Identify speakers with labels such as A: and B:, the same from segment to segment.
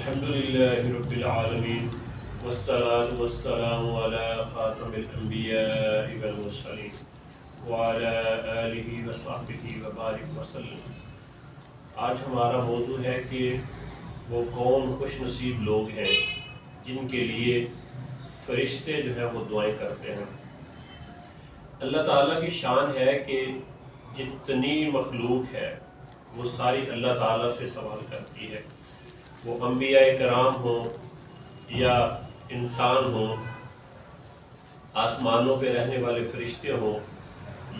A: الحمدللہ رب العالمین والصلاة والسلام علی خاتم الانبیاء والمرسلین وعلی آلہ وصحبہ وبارک وسلم۔ آج ہمارا موضوع ہے کہ وہ کون خوش نصیب لوگ ہیں جن کے لیے فرشتے جو ہیں وہ دعائیں کرتے ہیں۔ اللہ تعالیٰ کی شان ہے کہ جتنی مخلوق ہے وہ ساری اللہ تعالیٰ سے سوال کرتی ہے، وہ انبیاء کرام ہوں یا انسان ہوں، آسمانوں پہ رہنے والے فرشتے ہوں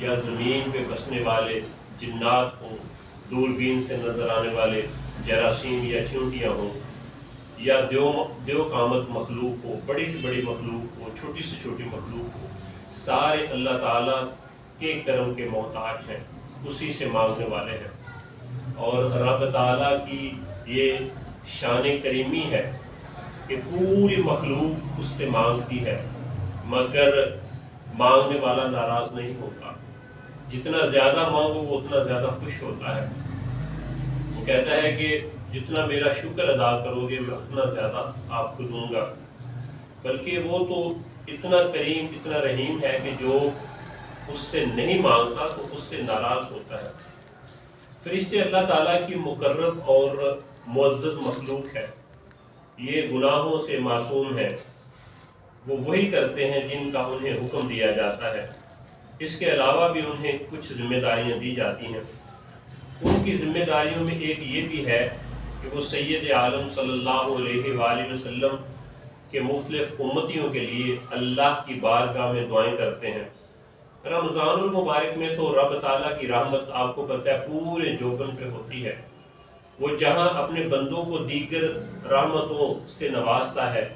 A: یا زمین پہ بسنے والے جنات ہوں، دوربین سے نظر آنے والے جراثیم یا چیونٹیاں ہوں، یا دیو قامت مخلوق ہو، بڑی سے بڑی مخلوق ہو، چھوٹی سے چھوٹی مخلوق ہو، سارے اللہ تعالیٰ کے کرم کے محتاج ہیں، اسی سے مانگنے والے ہیں۔ اور رب تعالیٰ کی یہ شان کریمی ہے کہ پوری مخلوق اس سے مانگتی ہے، مگر مانگنے والا ناراض نہیں ہوتا۔ جتنا زیادہ مانگو وہ اتنا زیادہ خوش ہوتا ہے۔ وہ کہتا ہے کہ جتنا میرا شکر ادا کرو گے میں اتنا زیادہ آپ کو دوں گا۔ بلکہ وہ تو اتنا کریم، اتنا رحیم ہے کہ جو اس سے نہیں مانگتا تو اس سے ناراض ہوتا ہے۔ فرشتے اللہ تعالیٰ کی مقرب اور معزز مخلوق ہے، یہ گناہوں سے معصوم ہے، وہ وہی کرتے ہیں جن کا انہیں حکم دیا جاتا ہے۔ اس کے علاوہ بھی انہیں کچھ ذمہ داریاں دی جاتی ہیں۔ ان کی ذمہ داریوں میں ایک یہ بھی ہے کہ وہ سید عالم صلی اللہ علیہ وآلہ وسلم کے مختلف امتیوں کے لیے اللہ کی بارگاہ میں دعائیں کرتے ہیں۔ رمضان المبارک میں تو رب تعالیٰ کی رحمت آپ کو پتہ ہے پورے جوبن پہ ہوتی ہے۔ وہ جہاں اپنے بندوں کو دیگر رحمتوں سے نوازتا ہے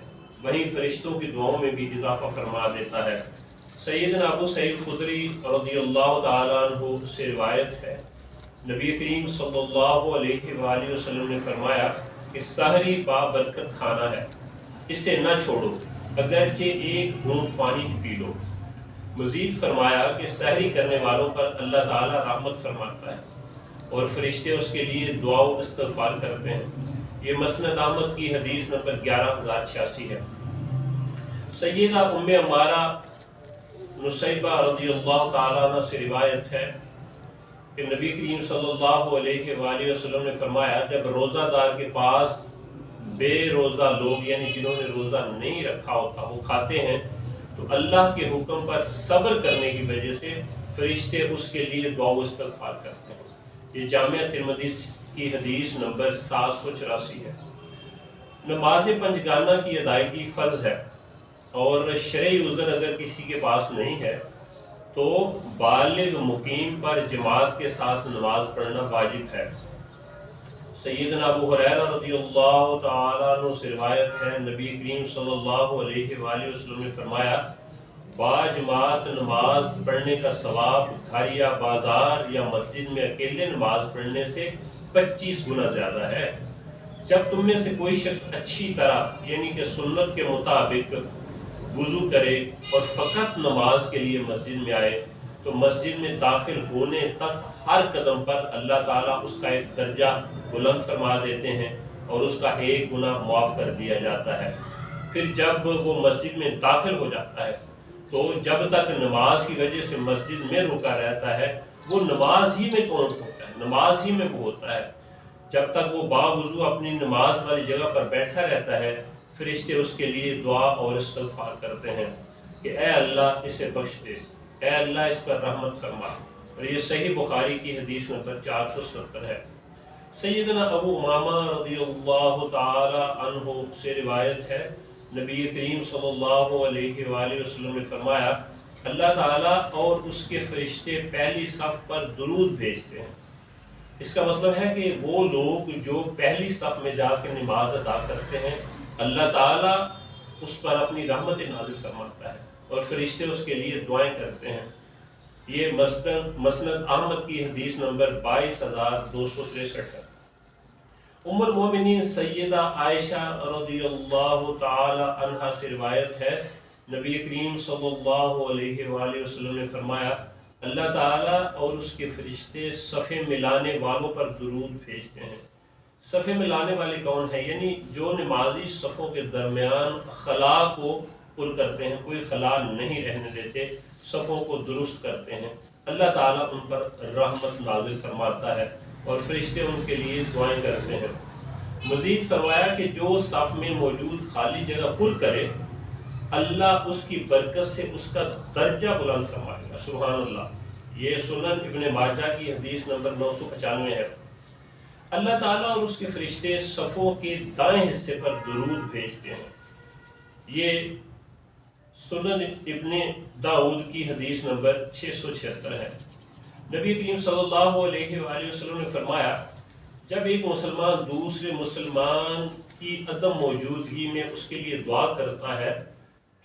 A: وہیں فرشتوں کی دعاؤں میں بھی اضافہ فرما دیتا ہے۔ سیدنا ابو سعید خدری رضی اللہ تعالیٰ عنہ سے روایت ہے، نبی کریم صلی اللہ علیہ وآلہ وسلم نے فرمایا کہ سحری بابرکت کھانا ہے، اسے نہ چھوڑو اگرچہ ایک گھونٹ پانی ہی پی لو۔ مزید فرمایا کہ سحری کرنے والوں پر اللہ تعالیٰ رحمت فرماتا ہے اور فرشتے اس کے لیے دعا و استغفار کرتے ہیں۔ یہ مسند احمد کی حدیث نمبر 11086 ہے۔ سیدہ ام عمارہ نصیبہ رضی اللہ تعالیٰ عنہ سے روایت ہے کہ نبی کریم صلی اللہ علیہ وآلہ وسلم نے فرمایا جب روزہ دار کے پاس بے روزہ لوگ یعنی جنہوں نے روزہ نہیں رکھا ہوتا وہ کھاتے ہیں تو اللہ کے حکم پر صبر کرنے کی وجہ سے فرشتے اس کے لیے دعا و استغفار کرتے ہیں۔ یہ جامعہ ترمذی کی حدیث نمبر 784 ہے۔ نماز پنجگانہ کی ادائیگی فرض ہے اور شرعی عذر اگر کسی کے پاس نہیں ہے تو بالغ مقیم پر جماعت کے ساتھ نماز پڑھنا واجب ہے۔ سیدنا ابو ہریرہ رضی اللہ تعالیٰ عنہ سے روایت ہے، نبی کریم صلی اللہ علیہ وآلہ وسلم نے فرمایا باجماعت نماز پڑھنے کا ثواب گھر یا بازار یا مسجد میں اکیلے نماز پڑھنے سے 25 گنا زیادہ ہے۔ جب تم میں سے کوئی شخص اچھی طرح یعنی کہ سنت کے مطابق وضو کرے اور فقط نماز کے لیے مسجد میں آئے تو مسجد میں داخل ہونے تک ہر قدم پر اللہ تعالیٰ اس کا ایک درجہ بلند فرما دیتے ہیں اور اس کا ایک گناہ معاف کر دیا جاتا ہے۔ پھر جب وہ مسجد میں داخل ہو جاتا ہے تو جب تک نماز کی وجہ سے مسجد میں رکا رہتا ہے وہ نماز ہی میں کون ہوتا ہے، نماز ہی میں وہ ہوتا ہے۔ جب تک وہ باوضو اپنی نماز والی جگہ پر بیٹھا رہتا ہے فرشتے اس کے لیے دعا اور استغفار کرتے ہیں کہ اے اللہ اسے بخش دے، اے اللہ اس پر رحمت فرما، اور یہ صحیح بخاری کی حدیث نمبر 470 ہے۔ سیدنا ابو امامہ رضی اللہ تعالی عنہ سے روایت ہے، نبی کریم صلی اللہ علیہ وآلہ وسلم نے فرمایا اللہ تعالیٰ اور اس کے فرشتے پہلی صف پر درود بھیجتے ہیں۔ اس کا مطلب ہے کہ وہ لوگ جو پہلی صف میں جا کے نماز ادا کرتے ہیں اللہ تعالیٰ اس پر اپنی رحمت نازل فرماتا ہے اور فرشتے اس کے لیے دعائیں کرتے ہیں۔ یہ مسند احمد کی حدیث نمبر 22263 ہے۔ ام المومنین سیدہ عائشہ رضی اللہ تعالی عنہا سے روایت ہے، نبی کریم صلی اللہ علیہ وآلہ وسلم نے فرمایا اللہ تعالیٰ اور اس کے فرشتے صفیں ملانے والوں پر درود بھیجتے ہیں۔ صفے میں لانے والے کون ہیں؟ یعنی جو نمازی صفوں کے درمیان خلا کو پر کرتے ہیں، کوئی خلا نہیں رہنے دیتے، صفوں کو درست کرتے ہیں، اللہ تعالیٰ ان پر رحمت نازل فرماتا ہے اور فرشتے ان کے لیے دعائیں کرتے ہیں۔ مزید فرمایا کہ جو صف میں موجود خالی جگہ پر کرے، اللہ اس کی برکت سے اس کا درجہ بلند فرمائے گا۔ سبحان اللہ۔ یہ سنن ابن ماجہ کی حدیث نمبر 995 ہے۔ اللہ تعالیٰ اور اس کے فرشتے صفوں کے دائیں حصے پر درود بھیجتے ہیں۔ یہ سنن ابن داؤد کی حدیث نمبر 676 ہے۔ نبی کریم صلی اللہ علیہ وآلہ وسلم نے فرمایا، جب ایک مسلمان دوسرے مسلمان کی عدم موجودگی میں اس کے لیے دعا کرتا ہے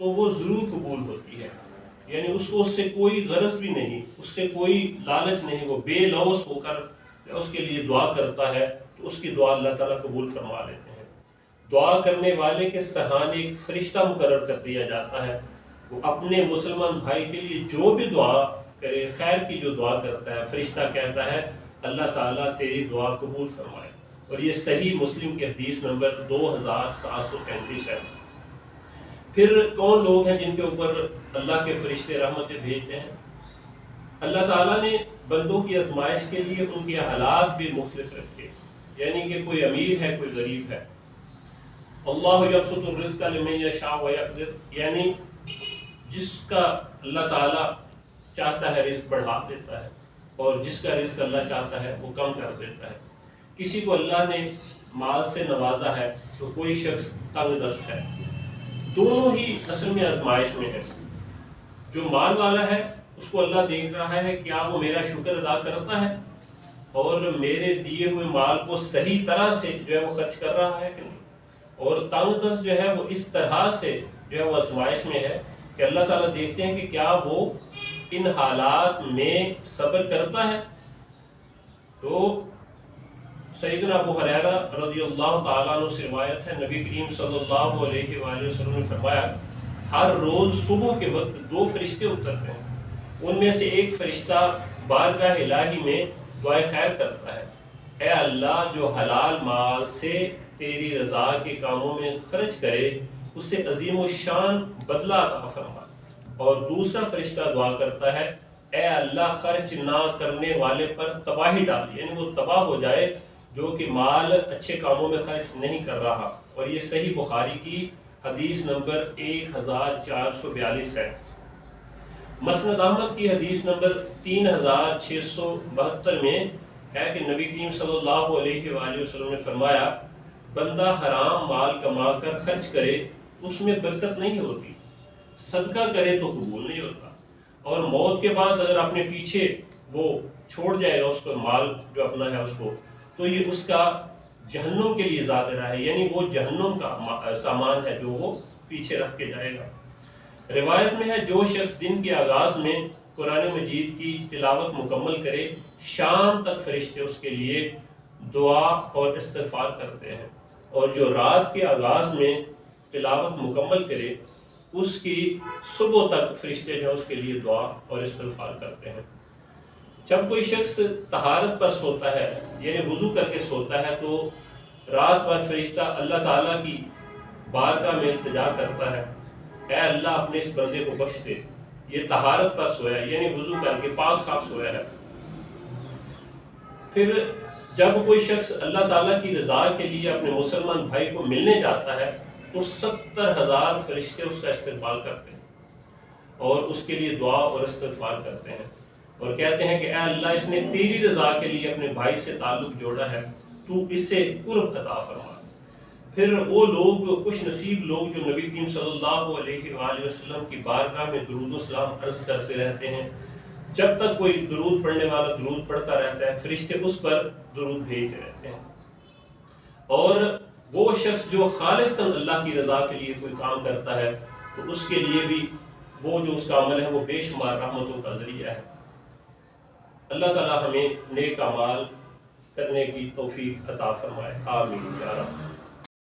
A: تو وہ ضرور قبول ہوتی ہے۔ یعنی اس کو اس سے کوئی غرض بھی نہیں، اس سے کوئی لالچ نہیں، وہ بے لوث ہو کر اس کے لیے دعا کرتا ہے تو اس کی دعا اللہ تعالیٰ قبول فرما لیتے ہیں۔ دعا کرنے والے کے سرحانے ایک فرشتہ مقرر کر دیا جاتا ہے، وہ اپنے مسلمان بھائی کے لیے جو بھی دعا کرے، خیر کی جو دعا کرتا ہے، فرشتہ کہتا ہے اللہ تعالیٰ تیری دعا قبول فرمائے۔ اور یہ صحیح مسلم کی حدیث نمبر 2733 ہے۔ پھر کون لوگ ہیں جن کے اوپر اللہ کے فرشتے رحمتیں بھیجتے ہیں؟ اللہ تعالیٰ نے بندوں کی آزمائش کے لیے ان کے حالات بھی مختلف رکھے، یعنی کہ کوئی امیر ہے، کوئی غریب ہے۔ اللہ یبسط الرزق لمن یشاء ویقدر، یعنی جس کا اللہ تعالیٰ چاہتا ہے رزق بڑھا دیتا ہے، اور جس کا رزق اللہ چاہتا ہے وہ کم کر دیتا ہے۔ کسی کو اللہ نے مال سے نوازا ہے تو کوئی شخص تنگ دست ہے۔ دونوں ہی اصل میں آزمائش میں ہے۔ جو مال والا ہے اس کو اللہ دیکھ رہا ہے کیا وہ میرا شکر ادا کرتا ہے اور میرے دیے ہوئے مال کو صحیح طرح سے جو ہے وہ خرچ کر رہا ہے کہ نہیں۔ اور تنگ دست جو ہے وہ اس طرح سے جو ہے وہ آزمائش میں ہے کہ اللہ تعالیٰ دیکھتے ہیں کہ کیا وہ ان حالات میں صبر کرتا ہے۔ تو سیدنا ابو ہریرہ رضی اللہ تعالیٰ عنہ سے روایت ہے، نبی کریم صلی اللہ علیہ وآلہ وسلم نے فرمایا، ہر روز صبح کے وقت 2 فرشتے اترتے ہیں، ان میں سے ایک فرشتہ بارگاہ الہی میں دعائے خیر کرتا ہے، اے اللہ جو حلال مال سے تیری رضا کے کاموں میں خرچ کرے اسے عظیم الشان بدلہ عطا فرما۔ اور دوسرا فرشتہ دعا کرتا ہے، اے اللہ خرچ نہ کرنے والے پر تباہی ڈال، یعنی وہ تباہ ہو جائے جو کہ مال اچھے کاموں میں خرچ نہیں کر رہا۔ اور یہ صحیح بخاری کی حدیث نمبر 1442 ہے۔ مسند احمد کی حدیث نمبر 3672 میں ہے کہ نبی کریم صلی اللہ علیہ وآلہ وسلم نے فرمایا، بندہ حرام مال کما کر خرچ کرے اس میں برکت نہیں ہوتی، صدقہ کرے تو قبول نہیں ہوتا، اور موت کے بعد اگر اپنے پیچھے وہ چھوڑ جائے گا اس کو مال جو اپنا ہے اس کو، تو یہ اس کا جہنم کے لیے ذاترہ ہے، یعنی وہ جہنم کا سامان ہے جو وہ پیچھے رکھ کے جائے گا۔ روایت میں ہے جو شخص دن کے آغاز میں قرآن مجید کی تلاوت مکمل کرے شام تک فرشتے اس کے لیے دعا اور استغفار کرتے ہیں، اور جو رات کے آغاز میں تلاوت مکمل کرے اس کی صبح تک فرشتے جو اس کے لیے دعا اور استغفار کرتے ہیں۔ جب کوئی شخص طہارت پر سوتا ہے یعنی وضو کر کے سوتا ہے تو رات بھر فرشتہ اللہ تعالیٰ کی بارگاہ میں التجا کرتا ہے، اے اللہ اپنے اس بندے کو بخش دے، یہ طہارت پر سویا ہے یعنی وضو کر کے پاک صاف سویا ہے۔ پھر جب کوئی شخص اللہ تعالیٰ کی رضا کے لیے اپنے مسلمان بھائی کو ملنے جاتا ہے تو 70,000 فرشتے اس کا استقبال کرتے ہیں اور اس کے لیے دعا اور استغفار کرتے ہیں، اور کہتے ہیں کہ اے اللہ اس نے تیری رضا کے لیے اپنے بھائی سے تعلق جوڑا ہے، تو اس سے قرب عطا فرما۔ پھر وہ لوگ خوش نصیب لوگ جو نبی کریم صلی اللہ علیہ وآلہ وسلم کی بارگاہ میں درود و سلام عرض کرتے رہتے ہیں، جب تک کوئی درود پڑھنے والا درود پڑھتا رہتا ہے فرشتے اس پر درود بھیجتے رہتے ہیں۔ اور وہ شخص جو خالصتاً اللہ کی رضا کے لیے کوئی کام کرتا ہے تو اس کے لیے بھی وہ جو اس کا عمل ہے وہ بے شمار رحمتوں کا ذریعہ ہے۔ اللہ تعالیٰ ہمیں نیک اعمال کرنے کی توفیق عطا فرمائے، آمین یا رب۔